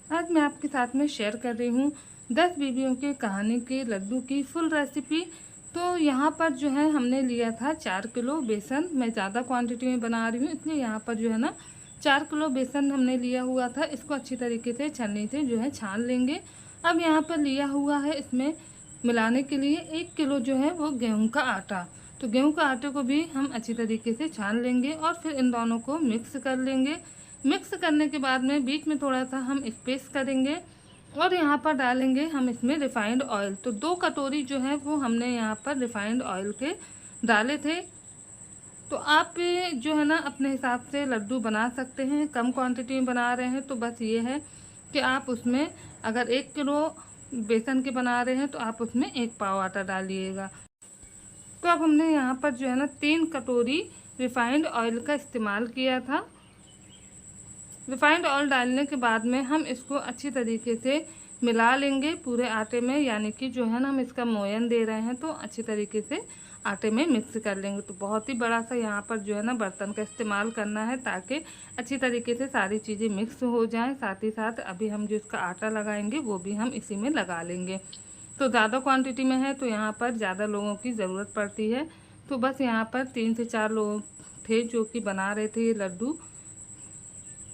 आज मैं आपके साथ में शेयर कर रही हूँ 10 बीवियों के कहानी के लड्डू की फुल रेसिपी। तो यहाँ पर जो है हमने लिया था 4 किलो बेसन। मैं ज़्यादा क्वांटिटी में बना रही हूँ इसलिए यहाँ पर जो है ना 4 किलो बेसन हमने लिया हुआ था। इसको अच्छी तरीके से छन्नी से जो है छान लेंगे। अब यहाँ पर लिया हुआ है इसमें मिलाने के लिए 1 किलो जो है वो गेहूँ का आटा। तो गेहूँ का आटे को भी हम अच्छी तरीके से छान लेंगे और फिर इन दोनों को मिक्स कर लेंगे। मिक्स करने के बाद में बीच में थोड़ा सा हम स्पेस करेंगे और यहाँ पर डालेंगे हम इसमें रिफाइंड ऑयल। तो 2 कटोरी जो है वो हमने यहाँ पर रिफाइंड ऑयल के डाले थे। तो आप जो है ना अपने हिसाब से लड्डू बना सकते हैं। कम क्वांटिटी में बना रहे हैं तो बस ये है कि आप उसमें अगर 1 किलो बेसन के बना रहे हैं तो आप उसमें 1 पाव आटा डालिएगा। तो अब हमने यहाँ पर जो है ना 3 कटोरी रिफाइंड ऑयल का इस्तेमाल किया था। रिफाइंड ऑयल डालने के बाद में हम इसको अच्छी तरीके से मिला लेंगे पूरे आटे में, यानी कि जो है ना हम इसका मोयन दे रहे हैं तो अच्छी तरीके से आटे में मिक्स कर लेंगे। तो बहुत ही बड़ा सा यहाँ पर जो है ना बर्तन का इस्तेमाल करना है ताकि अच्छी तरीके से सारी चीज़ें मिक्स हो जाएं। साथ ही साथ अभी हम जो इसका आटा लगाएंगे वो भी हम इसी में लगा लेंगे। तो ज़्यादा क्वांटिटी में है तो यहाँ पर ज़्यादा लोगों की ज़रूरत पड़ती है। तो बस यहाँ पर 3 से 4 लोग थे जो कि बना रहे थे ये लड्डू।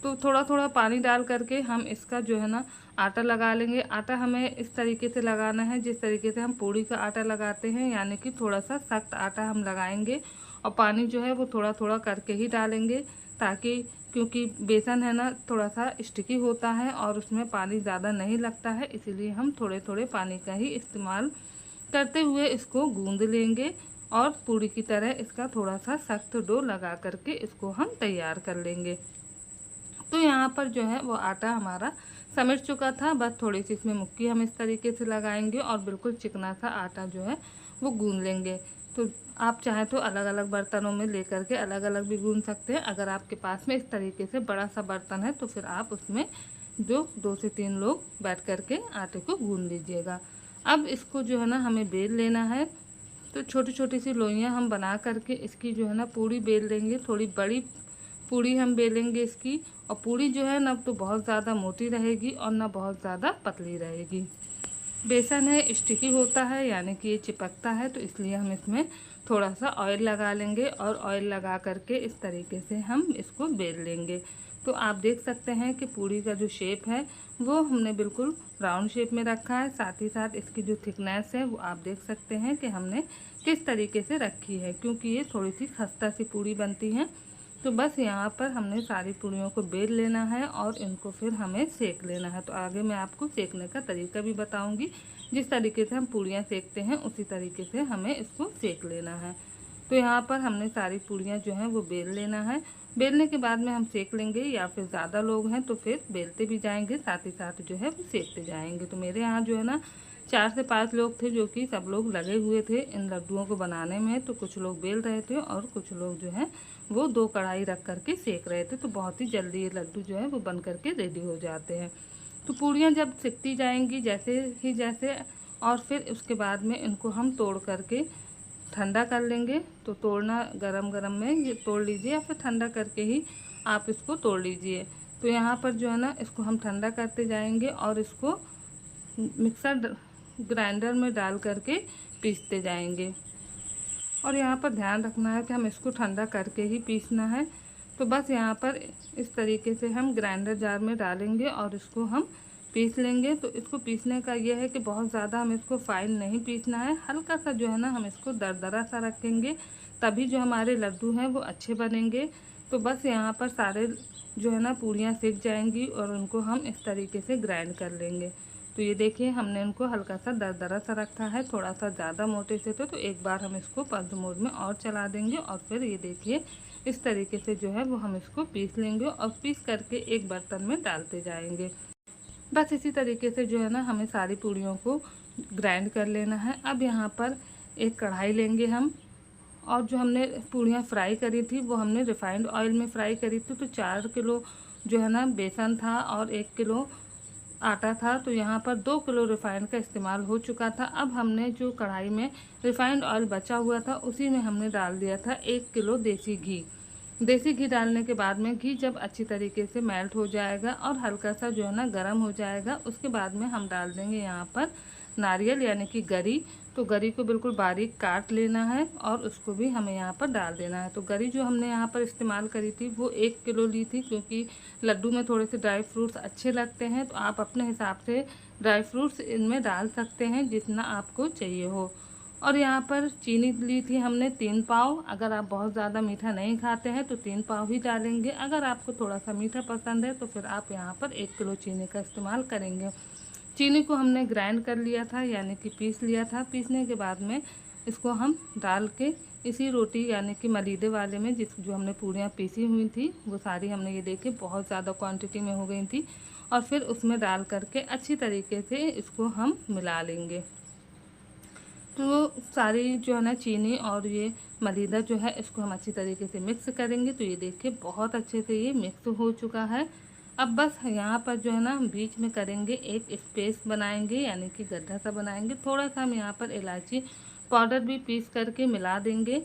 तो थोड़ा थोड़ा पानी डाल करके हम इसका जो है ना आटा लगा लेंगे। आटा हमें इस तरीके से लगाना है जिस तरीके से हम पूड़ी का आटा लगाते हैं, यानी कि थोड़ा सा सख्त आटा हम लगाएंगे और पानी जो है वो थोड़ा थोड़ा करके ही डालेंगे, ताकि क्योंकि बेसन है ना थोड़ा सा स्टिकी होता है और उसमें पानी ज़्यादा नहीं लगता है, इसीलिए हम थोड़े थोड़े पानी का ही इस्तेमाल करते हुए इसको गूँध लेंगे और पूड़ी की तरह इसका थोड़ा सा सख्त डो लगा करके इसको हम तैयार कर लेंगे। तो यहाँ पर जो है वो आटा हमारा समिट चुका था। बस थोड़ी सी इसमें मुक्की हम इस तरीके से लगाएंगे और बिल्कुल चिकना सा आटा जो है वो गूंद लेंगे। तो आप चाहें तो अलग अलग बर्तनों में लेकर के अलग अलग भी गूंद सकते हैं। अगर आपके पास में इस तरीके से बड़ा सा बर्तन है तो फिर आप उसमें जो 2 से 3 लोग बैठ कर के आटे को गूंद लीजिएगा। अब इसको जो है ना हमें बेल लेना है। तो छोटी छोटी सी लोइयाँ हम बना करके इसकी जो है ना पूड़ी बेल लेंगे। थोड़ी बड़ी पूड़ी हम बेलेंगे इसकी, और पूड़ी जो है ना तो बहुत ज़्यादा मोटी रहेगी और ना बहुत ज़्यादा पतली रहेगी। बेसन है स्टिकी होता है, यानी कि ये चिपकता है, तो इसलिए हम इसमें थोड़ा सा ऑयल लगा लेंगे और ऑयल लगा करके इस तरीके से हम इसको बेल लेंगे। तो आप देख सकते हैं कि पूड़ी का जो शेप है वो हमने बिल्कुल राउंड शेप में रखा है। साथ ही साथ इसकी जो थिकनेस है वो आप देख सकते हैं कि हमने किस तरीके से रखी है, क्योंकि ये थोड़ी सी खस्ता सी पूड़ी बनती है। तो बस यहाँ पर हमने सारी पूड़ियों को बेल लेना है और इनको फिर हमें सेक लेना है। तो आगे मैं आपको सेकने का तरीका भी बताऊंगी। जिस तरीके से हम पूड़ियाँ सेकते हैं उसी तरीके से हमें इसको सेक लेना है। तो यहाँ पर हमने सारी पूड़ियाँ जो हैं वो बेल लेना है। बेलने के बाद में हम सेक लेंगे, या फिर ज़्यादा लोग हैं तो फिर बेलते भी जाएंगे साथ ही साथ जो है वो सेकते जाएंगे। तो मेरे यहाँ जो है ना 4 से 5 लोग थे जो कि सब लोग लगे हुए थे इन लड्डुओं को बनाने में। तो कुछ लोग बेल रहे थे और कुछ लोग जो है वो 2 कढ़ाई रख करके सेक रहे थे। तो बहुत ही जल्दी ये लड्डू जो है वो बन करके रेडी हो जाते हैं। तो पूड़ियाँ जब सिकती जाएंगी जैसे और फिर उसके बाद में इनको हम तोड़ करके ठंडा कर लेंगे। तो तोड़ना गरम गरम में ये तोड़ लीजिए या फिर ठंडा करके ही आप इसको तोड़ लीजिए। तो यहाँ पर जो है ना इसको हम ठंडा करते जाएंगे और इसको मिक्सर ग्राइंडर में डाल करके पीसते जाएंगे। और यहाँ पर ध्यान रखना है कि हम इसको ठंडा करके ही पीसना है। तो बस यहाँ पर इस तरीके से हम ग्राइंडर जार में डालेंगे और इसको हम पीस लेंगे। तो इसको पीसने का यह है कि बहुत ज़्यादा हम इसको फाइन नहीं पीसना है, हल्का सा जो है ना हम इसको दरदरा सा रखेंगे, तभी जो हमारे लड्डू हैं वो अच्छे बनेंगे। तो बस यहाँ पर सारे जो है ना पूड़ियाँ सेक जाएंगी और उनको हम इस तरीके से ग्राइंड कर लेंगे। तो ये देखिए हमने इनको हल्का सा दरदरा सा रखा है, थोड़ा सा ज़्यादा मोटे से तो एक बार हम इसको पल्स मोड में और चला देंगे और फिर ये देखिए इस तरीके से जो है वो हम इसको पीस लेंगे और पीस करके एक बर्तन में डालते जाएंगे। बस इसी तरीके से जो है ना हमें सारी पूड़ियों को ग्राइंड कर लेना है। अब यहाँ पर एक कढ़ाई लेंगे हम, और जो हमने पूड़ियाँ फ्राई करी थी वो हमने रिफाइंड ऑयल में फ्राई करी थी। तो 4 किलो जो है ना बेसन था और 1 किलो आटा था, तो यहाँ पर 2 किलो रिफाइंड का इस्तेमाल हो चुका था। अब हमने जो कढ़ाई में रिफाइंड ऑयल बचा हुआ था उसी में हमने डाल दिया था 1 किलो देसी घी। देसी घी डालने के बाद में घी जब अच्छी तरीके से मेल्ट हो जाएगा और हल्का सा जो है ना गर्म हो जाएगा, उसके बाद में हम डाल देंगे यहाँ पर नारियल यानी कि गरी। तो गरी को बिल्कुल बारीक काट लेना है और उसको भी हमें यहाँ पर डाल देना है। तो गरी जो हमने यहाँ पर इस्तेमाल करी थी वो 1 किलो ली थी, क्योंकि लड्डू में थोड़े से ड्राई फ्रूट्स अच्छे लगते हैं। तो आप अपने हिसाब से ड्राई फ्रूट्स इनमें डाल सकते हैं जितना आपको चाहिए हो। और यहाँ पर चीनी ली थी हमने 3 पाव। अगर आप बहुत ज़्यादा मीठा नहीं खाते हैं तो 3 पाव ही डालेंगे। अगर आपको थोड़ा सा मीठा पसंद है तो फिर आप यहाँ पर 1 किलो चीनी का इस्तेमाल करेंगे। चीनी को हमने ग्राइंड कर लिया था यानी कि पीस लिया था। पीसने के बाद में इसको हम डाल के इसी रोटी यानी कि मलीदे वाले में जो हमने पूरियाँ पीसी हुई थी वो सारी हमने ये देखिए बहुत ज़्यादा क्वांटिटी में हो गई थी, और फिर उसमें डाल करके अच्छी तरीके से इसको हम मिला लेंगे। तो सारी जो है ना चीनी और ये मलीदा जो है इसको हम अच्छी तरीके से मिक्स करेंगे। तो ये देखिए बहुत अच्छे से ये मिक्स हो चुका है। अब बस यहाँ पर जो है ना बीच में करेंगे एक स्पेस बनाएंगे यानी कि गड्ढा सा बनाएंगे। थोड़ा सा हम यहाँ पर इलायची पाउडर भी पीस करके मिला देंगे।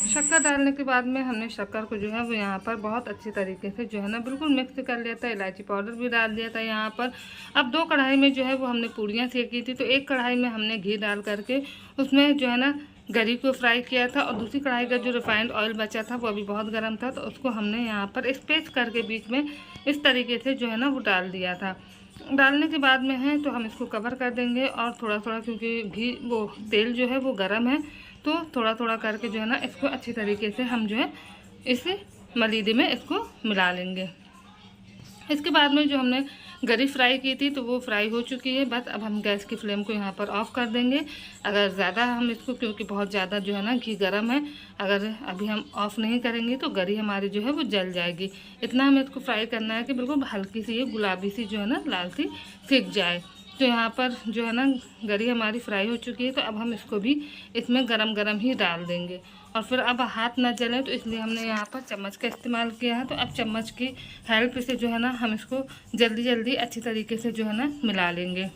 शक्कर डालने के बाद में हमने शक्कर को जो है वो यहाँ पर बहुत अच्छी तरीके से जो है ना बिल्कुल मिक्स कर लिया था। इलायची पाउडर भी डाल दिया था यहाँ पर। अब 2 कढ़ाई में जो है वो हमने पूड़ियाँ सेकी थी। तो एक कढ़ाई में हमने घी डाल करके उसमें जो है ना गरी को फ्राई किया था, और दूसरी कढ़ाई का जो रिफाइंड ऑयल बचा था वो अभी बहुत गर्म था, तो उसको हमने यहाँ पर स्पेस करके बीच में इस तरीके से जो है ना वो डाल दिया था। डालने के बाद में है तो हम इसको कवर कर देंगे, और थोड़ा थोड़ा क्योंकि घी वो तेल जो है वो गर्म है तो थोड़ा थोड़ा करके जो है ना इसको अच्छी तरीके से हम जो है इस मलीदे में इसको मिला लेंगे। इसके बाद में जो हमने गरी फ्राई की थी तो वो फ्राई हो चुकी है। बस अब हम गैस की फ्लेम को यहाँ पर ऑफ़ कर देंगे। अगर ज़्यादा हम इसको, क्योंकि बहुत ज़्यादा जो है ना घी गर्म है, अगर अभी हम ऑफ़ नहीं करेंगे तो गरी हमारी जो है वो जल जाएगी। इतना हमें इसको फ्राई करना है कि बिल्कुल हल्की सी ये गुलाबी सी जो है ना लाल सी सिक जाए। तो यहाँ पर जो है ना गरी हमारी फ्राई हो चुकी है। तो अब हम इसको भी इसमें गरम गरम ही डाल देंगे, और फिर अब हाथ ना जले तो इसलिए हमने यहाँ पर चम्मच का इस्तेमाल किया है। तो अब चम्मच की हेल्प से जो है ना हम इसको जल्दी जल्दी अच्छी तरीके से जो है ना मिला लेंगे।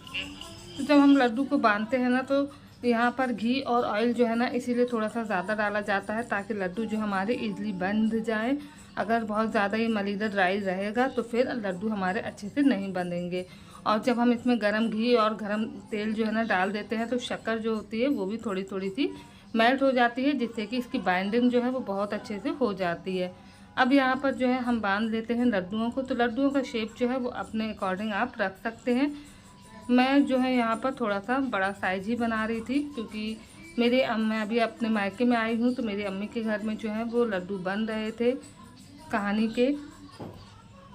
तो जब हम लड्डू को बांधते हैं ना तो यहाँ पर घी और ऑयल जो है ना इसीलिए थोड़ा सा ज़्यादा डाला जाता है ताकि लड्डू जो हमारे ईज़िली बंध जाए। अगर बहुत ज़्यादा ये मलीदा ड्राई रहेगा तो फिर लड्डू हमारे अच्छे से नहीं बंधेंगे। और जब हम इसमें गरम घी और गरम तेल जो है ना डाल देते हैं तो शक्कर जो होती है वो भी थोड़ी थोड़ी सी मेल्ट हो जाती है, जिससे कि इसकी बाइंडिंग जो है वो बहुत अच्छे से हो जाती है। अब यहाँ पर जो है हम बांध लेते हैं लड्डुओं को। तो लड्डुओं का शेप जो है वो अपने अकॉर्डिंग आप रख सकते हैं। मैं जो है यहाँ पर थोड़ा सा बड़ा साइज़ ही बना रही थी, क्योंकि मैं अभी अपने मायके में आई हूँ तो मेरी अम्मी के घर में जो है वो लड्डू बन रहे थे कहानी के।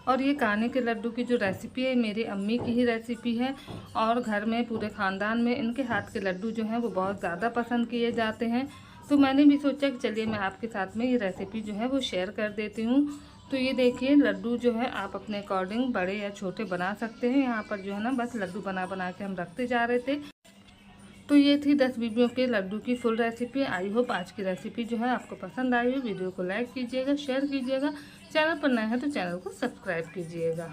और ये कहानी के लड्डू की जो रेसिपी है मेरी अम्मी की ही रेसिपी है, और घर में पूरे ख़ानदान में इनके हाथ के लड्डू जो हैं वो बहुत ज़्यादा पसंद किए जाते हैं। तो मैंने भी सोचा कि चलिए मैं आपके साथ में ये रेसिपी जो है वो शेयर कर देती हूँ। तो ये देखिए लड्डू जो है आप अपने अकॉर्डिंग बड़े या छोटे बना सकते हैं। यहाँ पर जो है ना बस लड्डू बना बना के हम रखते जा रहे थे। तो ये थी 10 बीबियों के लड्डू की फुल रेसिपी। आई होप आज की रेसिपी जो है आपको पसंद आई हो। वीडियो को लाइक कीजिएगा, शेयर कीजिएगा, चैनल पर नए हैं तो चैनल को सब्सक्राइब कीजिएगा।